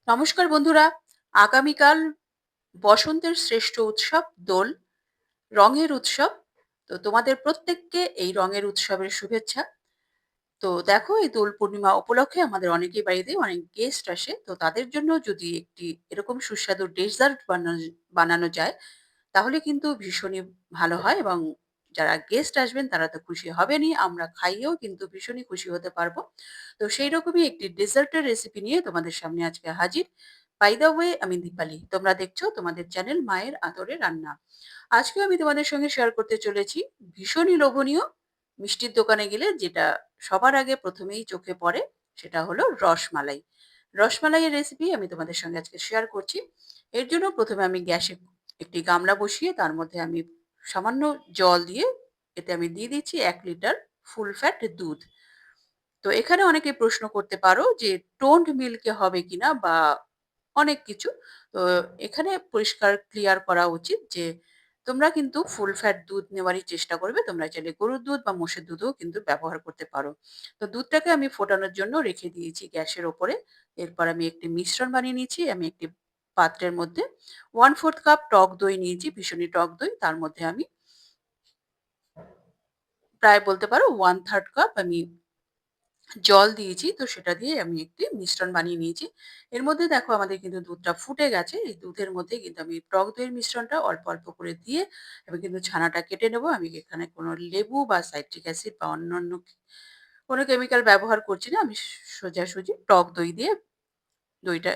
নমস্কার বন্ধুরা, আগামীকাল বসন্তের শ্রেষ্ঠ উৎসব দোল, রঙের উৎসব। তো তোমাদের প্রত্যেককে এই রঙের উৎসবের শুভেচ্ছা। তো দেখো এই দোল পূর্ণিমা উপলক্ষে আমাদের অনেকের বাড়িতে অনেক গেস্ট আসে। তো তাদের জন্য যদি একটি এরকম সুস্বাদু ডেজার্ট বানানো যায় তাহলে কিন্তু ভীষণই ভালো হয় এবং যারা গেস্ট আসবেন তারা তো খুশি হবেনই, আমরা খাইয়েও কিন্তু ভীষণই খুশি হতে পারবো। তো সেই রকমই একটি ডেজার্টের রেসিপি নিয়ে তোমাদের সামনে আজকে হাজির। বাই দ্য ওয়ে, আমি দীপালি। তোমরা দেখছো তোমাদের চ্যানেল মায়ের আদরে রান্না। আজকে আমি তোমাদের সঙ্গে শেয়ার করতে চলেছি ভীষণই লোভনীয় মিষ্টির দোকানে গেলে যেটা সবার আগে প্রথমেই চোখে পড়ে, সেটা হলো রসমালাই। রসমালাইয়ের রেসিপি আমি তোমাদের সঙ্গে আজকে শেয়ার করছি। এর জন্য প্রথমে আমি গ্যাসে একটি গামলা বসিয়ে তার মধ্যে আমি সামান্য জল দিয়ে এতে আমি দিয়ে দিচ্ছি ১ লিটার ফুল ফ্যাট দুধ। তো এখানে অনেকে প্রশ্ন করতে পারো যে টোন্ড মিল্কে হবে কিনা বা অনেক কিছু। তো এখানে পরিষ্কার ক্লিয়ার করা উচিত যে তোমরা কিন্তু ফুল ফ্যাট দুধ নেওয়ারই চেষ্টা করবে। তোমরা চাইলে গরুর দুধ বা মোষের দুধও কিন্তু ব্যবহার করতে পারো। তো দুধটাকে আমি ফোটানোর জন্য রেখে দিয়েছি গ্যাসের ওপরে। এরপর আমি একটি মিশ্রণ বানিয়ে নিয়েছি। আমি একটি পাত্রের মধ্যে 1/4 কাপ টক দই নিয়েছি, ভীষণই টক দই। তার মধ্যে আমি প্রায় বলতে পারো 1/3 কাপ আমি জল দিয়েছি। তো সেটা দিয়ে আমি একটি মিশ্রণ বানিয়ে নিয়েছি। এর মধ্যে দেখো আমাদের কিন্তু দুধটা ফুটে গেছে। এই দুধের মধ্যে কিন্তু আমি টক দইয়ের মিশ্রণটা অল্প, অল্প করে দিয়ে আমি কিন্তু ছানাটা কেটে নেব। আমি এখানে কোনো লেবু বা সাইট্রিক অ্যাসিড বা অন্যান্য কোনো কেমিক্যাল ব্যবহার করছি না। আমি সোজাসুজি টক দই দিয়ে দইটা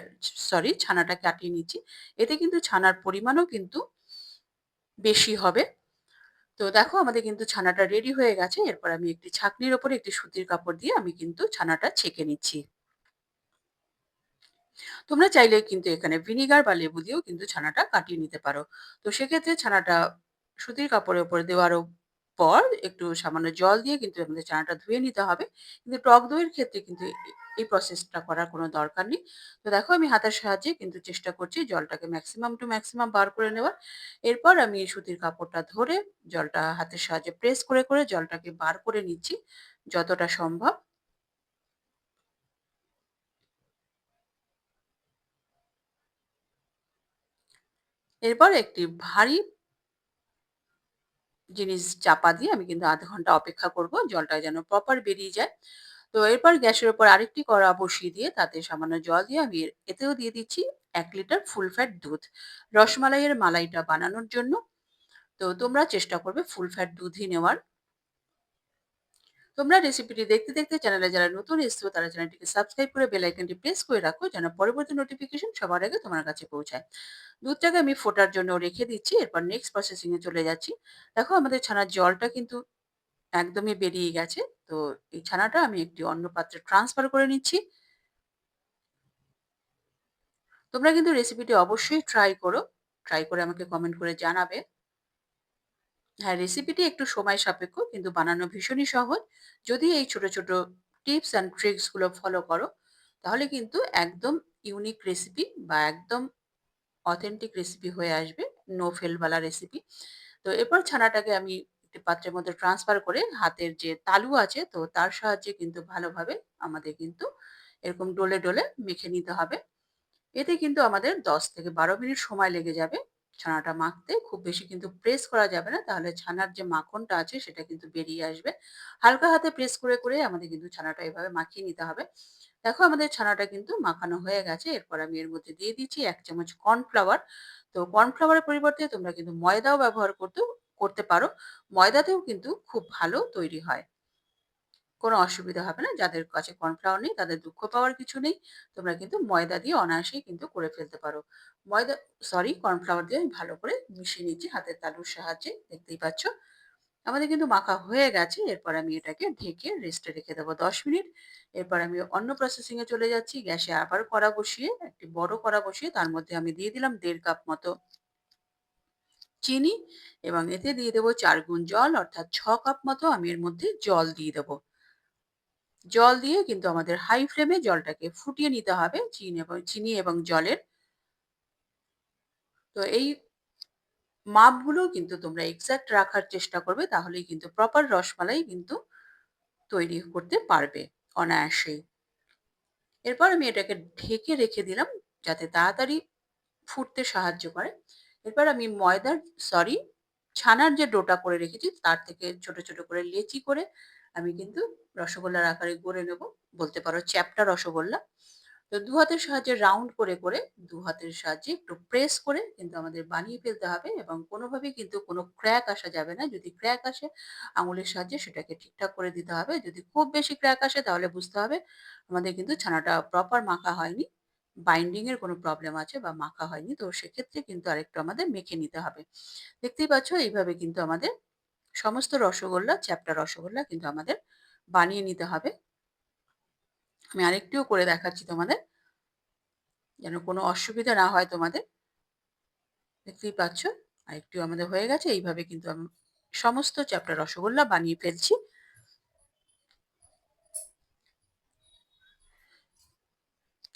সরি ছানাটা কাটিয়ে নিচ্ছি। এতে কিন্তু ছানার পরিমাণও কিন্তু বেশি হবে। তো দেখো আমাদের কিন্তু ছানাটা রেডি হয়ে গেছে। এরপর আমি একটি ছাঁকনির উপরে একটি সুতির কাপড় দিয়ে আমি কিন্তু ছানাটা ছেঁকে নিচ্ছি। তোমরা চাইলে কিন্তু এখানে ভিনিগার বা লেবু দিয়েও কিন্তু ছানাটা কাটিয়ে নিতে পারো। তো সেক্ষেত্রে ছানাটা সুতির কাপড়ের উপরে দেওয়ারও পর একটু সামান্য জল দিয়ে কিন্তু আমাদের ছানাটা ধুয়ে নিতে হবে। কিন্তু টক দইয়ের ক্ষেত্রে কিন্তু এই প্রসেসটা করার কোনো দরকার নেই। তো দেখো আমি হাতের সাহায্যে কিন্তু চেষ্টা করছি জলটাকে ম্যাক্সিমাম টু ম্যাক্সিমাম বার করে নেওয়ার। এরপর আমি সুতির কাপড়টা ধরে জলটা হাতের সাহায্যে প্রেস করে, করে জলটাকে বার করে নিচ্ছি যতটা সম্ভব। এরপর একটি ভারী জিনিস চাপা দিয়ে আমি কিন্তু ০.৫ ঘন্টা অপেক্ষা করব জলটা যেন প্রপার বেরিয়ে যায়। তো এরপর গ্যাসের উপর আরেকটি কড়া বসিয়ে দিয়ে তাতে সামান্য জল দিয়ে আমি এতেও দিয়ে দিচ্ছি ১ লিটার ফুল ফ্যাট দুধ। রসমালাইয়ের মালাইটা বানানোর জন্য। তো তোমরা চেষ্টা করবে ফুল ফ্যাট দুধই নেওয়ার। তোমরা রেসিপিটি দেখতে, দেখতে চ্যানেলে যারা নতুন এসছো তারা চ্যানেলটিকে সাবস্ক্রাইব করে বেল আইকনটি প্রেস করে রাখো যেন পরবর্তী নোটিফিকেশন সবার আগে তোমার কাছে পৌঁছায়। দুধটাকে আমি ফোটার জন্য রেখে দিচ্ছি। এরপর নেক্সট প্রসেসিং এ চলে যাচ্ছি। দেখো আমাদের ছানার জলটা কিন্তু একদমই বেরিয়ে গেছে। তো এই ছানাটা আমি একটি অন্য পাত্রে ট্রান্সফার করে নিচ্ছি। তোমরা কিন্তু রেসিপিটি অবশ্যই ট্রাই করো। ট্রাই করে আমাকে কমেন্ট করে জানাবে। হ্যাঁ, রেসিপিটি একটু সময় সাপেক্ষ কিন্তু বানানো ভীষণই সহজ। যদি এই ছোট, ছোট টিপস অ্যান্ড ট্রিকস গুলো ফলো করো তাহলে কিন্তু একদম ইউনিক রেসিপি বা একদম অথেন্টিক রেসিপি হয়ে আসবে। নো ফেল ওয়ালা রেসিপি। তো এরপর ছানাটাকে আমি একটি পাত্রের মধ্যে ট্রান্সফার করে হাতের যে তালু আছে তো তার সাহায্যে কিন্তু ভালোভাবে আমাদের কিন্তু এরকম ডলে, ডলে মেখে নিতে হবে। এতে কিন্তু আমাদের ১০ থেকে ১২ মিনিট সময় লেগে যাবে ছানাটা মাখতে। খুব বেশি কিন্তু প্রেস করা যাবে না। তাহলে ছানার যে মাখনটা আছে সেটা কিন্তু বেরিয়ে আসবে। হালকা হাতে প্রেস করে, করে আমাদের কিন্তু ছানাটা এভাবে মাখিয়ে নিতে হবে। দেখো আমাদের ছানাটা কিন্তু মাখানো হয়ে গেছে। এরপর আমি এর মধ্যে দিয়ে দিচ্ছি ১ চামচ কর্নফ্লাওয়ার। তো কর্নফ্লাওয়ারের পরিবর্তে তোমরা কিন্তু ময়দাও ব্যবহার করতে পারো। ময়দাতেও কিন্তু খুব ভালো তৈরি হয়। কোনো অসুবিধা হবে না। যাদের কাছে কর্নফ্লাওয়ার নেই তাদের দুঃখ পাওয়ার কিছু নেই। তোমরা কিন্তু ময়দা দিয়ে অনায়াসেই কিন্তু করে ফেলতে পারো। ময়দা সরি কর্নফ্লাওয়ার দিয়ে আমি ভালো করে মিশিয়ে নিচ্ছি হাতের তালুর সাহায্যে। দেখতেই পাচ্ছ। আমাদের কিন্তু মাখা হয়ে গেছে। এরপর আমি এটাকে ঢেকে রেস্টে রেখে দেবো ১০ মিনিট। এরপর আমি অন্য প্রসেসিং এ চলে যাচ্ছি। গ্যাসে আবার কড়া বসিয়ে একটি বড় কড়া বসিয়ে তার মধ্যে আমি দিয়ে দিলাম ১.৫ কাপ মতো চিনি এবং এতে দিয়ে দেবো ৪ গুণ জল অর্থাৎ ৬ কাপ মতো আমি এর মধ্যে জল দিয়ে দেবো। জল দিয়ে কিন্তু আমাদের হাই ফ্লেমে জলটাকে ফুটিয়ে নিতে হবে চিনি এবং জলের। তো এই মাপগুলো কিন্তু তোমরা এক্সাক্ট রাখার চেষ্টা করবে তাহলেই কিন্তু প্রপার রসমালাই কিন্তু তৈরি করতে পারবে অনায়াসেই। এরপর আমি এটাকে ঢেকে রেখে দিলাম যাতে তাড়াতাড়ি ফুটতে সাহায্য করে। এরপর আমি সরি ছানার যে ডোটা করে রেখেছি তার থেকে ছোট, ছোট করে লেচি করে আমি কিন্তু রসগোল্লার আকারে গড়ে নেব। বলতে পারো চ্যাপ্টা রসগোল্লা। তো ২ হাতের সাহায্যে রাউন্ড করে, করে ২ হাতের সাহায্যে একটু প্রেস করে কিন্তু আমাদের বানিয়ে ফেলতে হবে এবং কোনোভাবেই কিন্তু কোনো ক্র্যাক আসা যাবে না। যদি ক্র্যাক আসে আঙুলের সাহায্যে সেটাকে ঠিকঠাক করে দিতে হবে। যদি খুব বেশি ক্র্যাক আসে তাহলে বুঝতে হবে আমাদের কিন্তু ছানাটা প্রপার মাখা হয়নি। বাইন্ডিং এর কোনো প্রবলেম আছে বা মাখা হয়নি। তো সেক্ষেত্রে কিন্তু আরেকটু আমাদের মেখে নিতে হবে। দেখতেই পাচ্ছ এইভাবে কিন্তু আমাদের সমস্ত রসগোল্লা, চ্যাপ্টা রসগোল্লা কিন্তু আমাদের বানিয়ে নিতে হবে। আমি আরেকটিও করে দেখাচ্ছি তোমাদের। যেন কোনো অসুবিধা না হয় তোমাদের। দেখতেই পাচ্ছ আরেকটু আমাদের হয়ে গেছে। এইভাবে কিন্তু আমি সমস্ত চ্যাপ্টা রসগোল্লা বানিয়ে ফেলছি।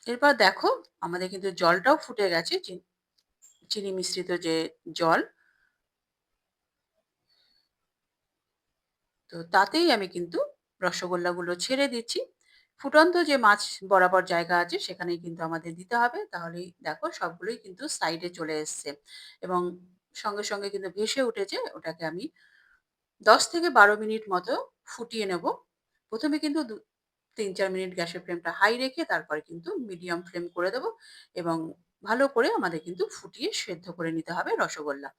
এরপর দেখো আমাদের কিন্তু জলটাও ফুটে গেছে। চিনি মিশ্রিত যে জল, তো তাতেই আমি কিন্তু রসগোল্লাগুলো ছেড়ে দিচ্ছি। ফুটন্ত যে মাছ বরাবর জায়গা আছে সেখানেই কিন্তু আমাদের দিতে হবে। তাহলেই দেখো সবগুলোই কিন্তু সাইডে চলে এসছে এবং সঙ্গে, সঙ্গে কিন্তু ভেসে উঠেছে। ওটাকে আমি ১০ থেকে ১২ মিনিট মতো ফুটিয়ে নেব। ১ম এ কিন্তু ৩-৪ মিনিট গ্যাসের ফ্লেমটা হাই রেখে তারপরে কিন্তু মিডিয়াম ফ্লেম করে দেব এবং ভালো করে আমাদের কিন্তু ফুটিয়ে সেদ্ধ করে নিতে হবে রসগোল্লা।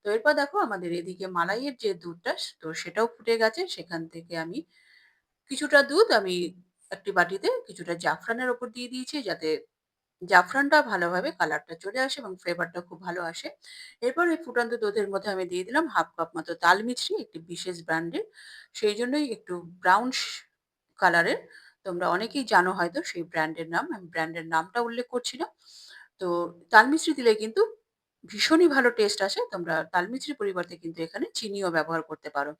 তো এরপর দেখো আমাদের এদিকে মালাইয়ের যে দুধটা তো সেটাও ফুটে গেছে। সেখান থেকে আমি কিছুটা দুধ আমি একটি বাটিতে কিছুটা জাফরানের উপর দিয়ে দিয়েছি যাতে জাফরানটা ভালোভাবে কালারটা চলে আসে এবং ফ্লেভারটা খুব ভালো আসে। এরপর এই ফুটন্ত দুধের মধ্যে আমি দিয়ে দিলাম 1/2 কাপ মতো তাল মিছরি, একটি বিশেষ ব্র্যান্ডের। সেইজন্যই একটু ব্রাউন কালারের। তোমরা অনেকেই জানো হয়তো সেই ব্র্যান্ডের নাম। আমি ব্র্যান্ডের নামটা উল্লেখ করছি না। তো তাল মিছরি দিলে কিন্তু ভীষণই ভালো টেস্ট আসে। তোমরা তাল মিছরির পরিবর্তে কিন্তু এখানে চিনিও ব্যবহার করতে পারো।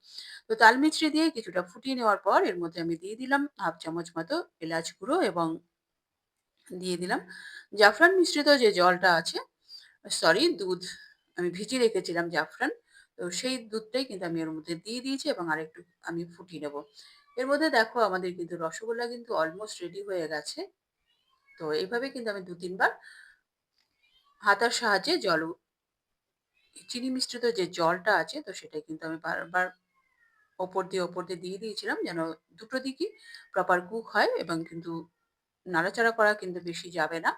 তো তাল মিছরি দিয়ে কিছুটা ফুটিয়ে নেওয়ার পর এর মধ্যে আমি দিয়ে দিলাম 1/2 চামচ মতো এলাচ গুঁড়ো এবং দিয়ে দিলাম জাফরান মিশ্রিত যে জলটা আছে, সরি দুধ আমি ভিজিয়ে রেখেছিলাম জাফরান। তো সেই দুধটাই কিন্তু আমি এর মধ্যে দিয়ে দিয়েছি এবং আরেকটু আমি ফুটিয়ে নেব। এর মধ্যে দেখো আমাদের কিন্তু রসগোল্লা কিন্তু অলমোস্ট রেডি হয়ে গেছে। তো এইভাবে কিন্তু আমি ২-৩ বার হাতার সাহায্যে চিনি মিশ্রিত যে জলটা আছে তো সেটা কিন্তু আমি বারবার ওপর দিয়ে দিয়ে দিয়েছিলাম যেন দুটো দিকই প্রপার কুক হয় এবং কিন্তু নাড়াচাড়া করা কিন্তু বেশি যাবে না।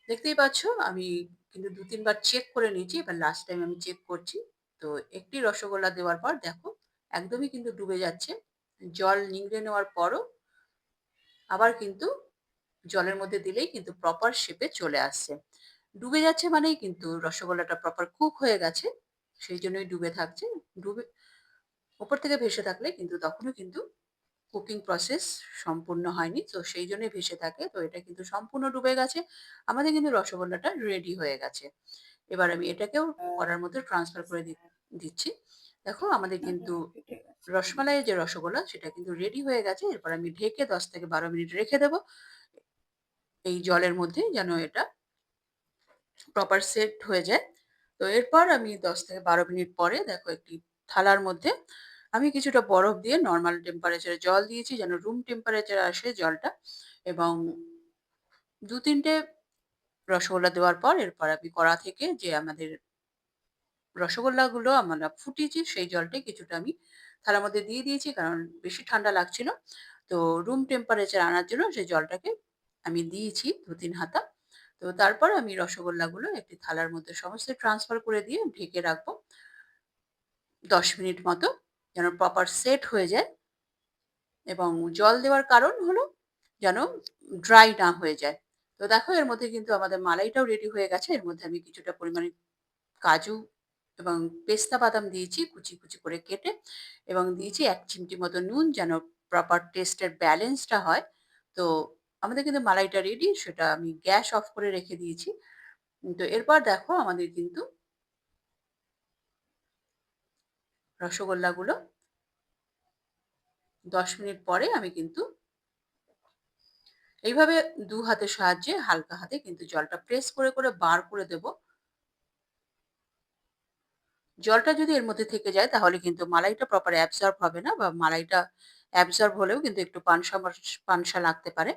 দেখতেই পাচ্ছ আমি কিন্তু ২-৩ বার চেক করে নিয়েছি। এবার লাস্ট টাইম আমি চেক করছি। তো একটি রসগোল্লা দেওয়ার পর দেখো একদমই কিন্তু ডুবে যাচ্ছে। জল নিংড়ে নেওয়ার পরও আবার কিন্তু জলের মধ্যে দিলেই কিন্তু প্রপার শেপে চলে আসছে। ডুবে যাচ্ছে মানেই কিন্তু রসগোল্লাটা প্রপার কুক হয়ে গেছে। সেইজন্যই ডুবে থাকছে। ডুবে উপর থেকে ভেসে থাকলে কিন্তু তখনও কিন্তু কুকিং প্রসেস সম্পূর্ণ হয়নি। তো সেইজন্যই ভেসে থাকে। তো এটা কিন্তু সম্পূর্ণ ডুবে গেছে। আমাদের কিন্তু রসগোল্লাটা রেডি হয়ে গেছে। এবার আমি এটাকেও কড়ার মধ্যে ট্রান্সফার করে দিচ্ছি। দেখো আমাদের কিন্তু রসমালাইয়ের যে রসগোল্লা সেটা কিন্তু রেডি হয়ে গেছে। এরপর আমি ঢেকে ১০ থেকে ১২ মিনিট রেখে দেব এই জলের মধ্যে যেন এটা প্রপার সেট হয়ে যায়। তো এরপর আমি ১০ থেকে ১২ মিনিট পরে দেখো একটি থালার মধ্যে আমি কিছুটা বরফ দিয়ে নরমাল টেম্পারেচারে জল দিয়েছি যেন রুম টেম্পারেচারে আসে জলটা এবং ২-৩ টে রসগোল্লা দেওয়ার পর এরপর আমি কড়া থেকে যে আমাদের রসগোল্লাগুলো আমরা ফুটিয়েছি সেই জলটাই কিছুটা আমি থালার মধ্যে দিয়ে দিয়েছি কারণ বেশি ঠান্ডা লাগছিল। তো রুম টেম্পারেচার আনার জন্য সেই জলটাকে আমি দিয়েছি ২-৩ হাতা। তো তারপর আমি রসগোল্লাগুলো একটি থালার মধ্যে সমস্ত ট্রান্সফার করে দিয়ে ঢেকে রাখবো ১০ মিনিট মতো যেন প্রপার সেট হয়ে যায় এবং জল দেওয়ার কারণ হলো যেন ড্রাই না হয়ে যায়। তো দেখো এর মধ্যে কিন্তু আমাদের মালাইটাও রেডি হয়ে গেছে। এর মধ্যে আমি কিছুটা পরিমাণে কাজু এবং পেস্তা বাদাম দিয়েছি কুচি, কুচি করে কেটে এবং দিয়েছি ১ চিমটি মতো নুন যেন প্রপার টেস্টের ব্যালেন্সটা হয়। তো আমাদের কিন্তু মালাইটা রেডি সেটা আমি গ্যাস অফ করে রেখে দিয়েছি। তো এরপর দেখো আমাদের কিন্তু রসগোল্লাগুলো ১০ মিনিট পরে আমি কিন্তু এইভাবে ২ হাতের সাহায্যে হালকা হাতে কিন্তু জলটা প্রেস করে, করে বার করে দেব। জলটা যদি এর মধ্যে থেকে যায় তাহলে কিন্তু মালাইটা প্রপার অ্যাবসর্ব হবে না বা মালাইটা অ্যাবসর্ব হলেও কিন্তু একটু পানসা লাগতে পারে।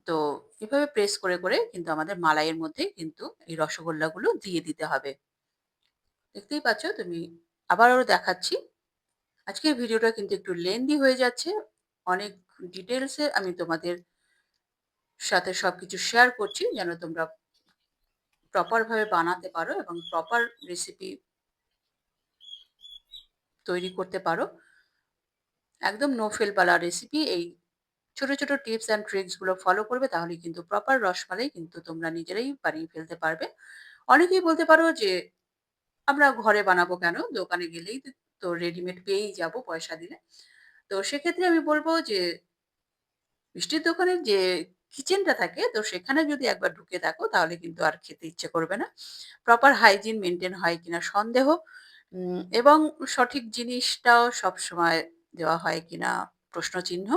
তো এভাবে প্রেস করে কিন্তু আমাদের মালাইয়ের মধ্যে কিন্তু এই রসগোল্লাগুলো দিয়ে দিতে হবে। দেখতেই পাচ্ছ তুমি। আবারও দেখাচ্ছি। আজকের ভিডিওটা কিন্তু একটু লেন্দি হয়ে যাচ্ছে। অনেক ডিটেইলস এ আমি তোমাদের সাথে সবকিছু শেয়ার করছি যেন তোমরা প্রপার ভাবে বানাতে পারো এবং প্রপার রেসিপি তৈরি করতে পারো। একদম নো ফেল ওয়ালা রেসিপি। এই ছোট টিপস অ্যান্ড ট্রিকস গুলো ফলো করবে তাহলে কিন্তু প্রপার রসমালাই কিন্তু তোমরা নিজেরাই বানিয়ে ফেলতে পারবে। অনেকেই বলতে পারো যে, "আমরা ঘরে বানাবো কেন? দোকানে গেলেই তো রেডিমেড পেয়েই যাবো পয়সা দিলে।" তো সেক্ষেত্রে আমি বলব যে, মিষ্টির দোকানের যে কিচেনটা থাকে তো সেখানে যদি একবার ঢুকে দেখো তাহলে কিন্তু আর খেতে ইচ্ছে করবে না। প্রপার হাইজিন মেইনটেইন হয় কিনা সন্দেহ। এবং সঠিক জিনিসটাও সবসময় দেওয়া হয় কিনা প্রশ্নচিহ্ন।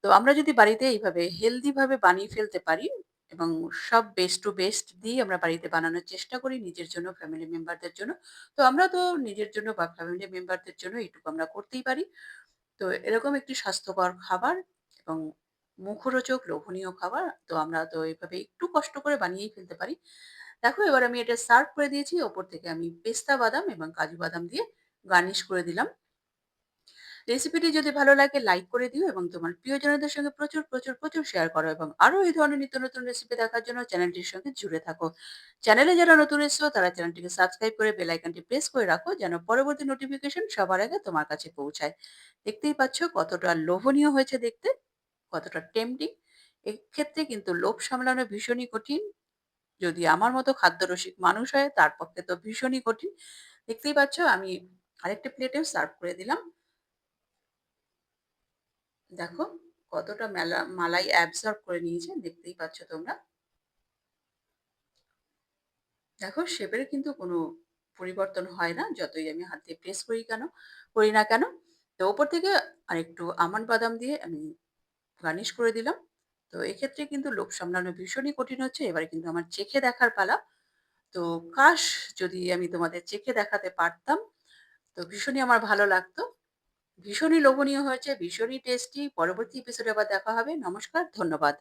তো আমরা যদি বাড়িতে এইভাবে হেলদি ভাবে বানিয়ে ফেলতে পারি এবং সব বেস্ট টু বেস্ট দিয়ে আমরা বাড়িতে বানানোর চেষ্টা করি নিজের জন্য, ফ্যামিলি মেম্বারদের জন্য। তো আমরা তো নিজের জন্য বা ফ্যামিলি মেম্বারদের জন্য এইটুকু আমরা করতেই পারি। তো এরকম একটি স্বাস্থ্যকর খাবার এবং মুখরোচক লোভনীয় খাবার তো আমরা তো এভাবে একটু কষ্ট করে বানিয়েই ফেলতে পারি। দেখো এবার আমি এটা সার্ভ করে দিয়েছি। ওপর থেকে আমি পেস্তা বাদাম এবং কাজু বাদাম দিয়ে গার্নিশ করে দিলাম। রেসিপিটি যদি ভালো লাগে লাইক করে দিও এবং তোমার প্রিয়জনদের সঙ্গে প্রচুর শেয়ার করো এবং আরো এই ধরনের নিত্য নতুন রেসিপি দেখার জন্য চ্যানেলটির সঙ্গে জুড়ে থাকো। চ্যানেলে যারা নতুন এসেছো তারা চ্যানেলটিকে সাবস্ক্রাইব করে বেল আইকনটি প্রেস করে রাখো যেন পরবর্তী নোটিফিকেশন সবার আগে তোমার কাছে পৌঁছায়। দেখতেই পাচ্ছ কতটা লোভনীয় হয়েছে দেখতে, কতটা টেম্পটিং। এক্ষেত্রে কিন্তু লোভ সামলানো ভীষণই কঠিন। যদি আমার মতো খাদ্যরসিক মানুষ হয় তার পক্ষে তো ভীষণই কঠিন। দেখতেই পাচ্ছ আমি আরেকটা প্লেটেও সার্ভ করে দিলাম। দেখো কতটা মালাই অ্যাবসর্ব করে নিয়েছে দেখতেই পাচ্ছ তোমরা। দেখো শেপের কিন্তু কোনো পরিবর্তন হয় না যতই আমি হাত দিয়ে প্রেস করি না কেন। তো ওপর থেকে আরেকটু আমন্ড বাদাম দিয়ে আমি গার্নিশ করে দিলাম। তো এক্ষেত্রে কিন্তু লোভ সামলানো ভীষণই কঠিন হচ্ছে। এবারে কিন্তু আমার চেখে দেখার পালা। তো কাশ যদি আমি তোমাদের চেখে দেখাতে পারতাম তো ভীষণই আমার ভালো লাগতো। ভীষণই লোভনীয় হয়েছে, ভীষণই টেস্টি। পরবর্তী এপিসোডে আবার দেখা হবে। নমস্কার, ধন্যবাদ।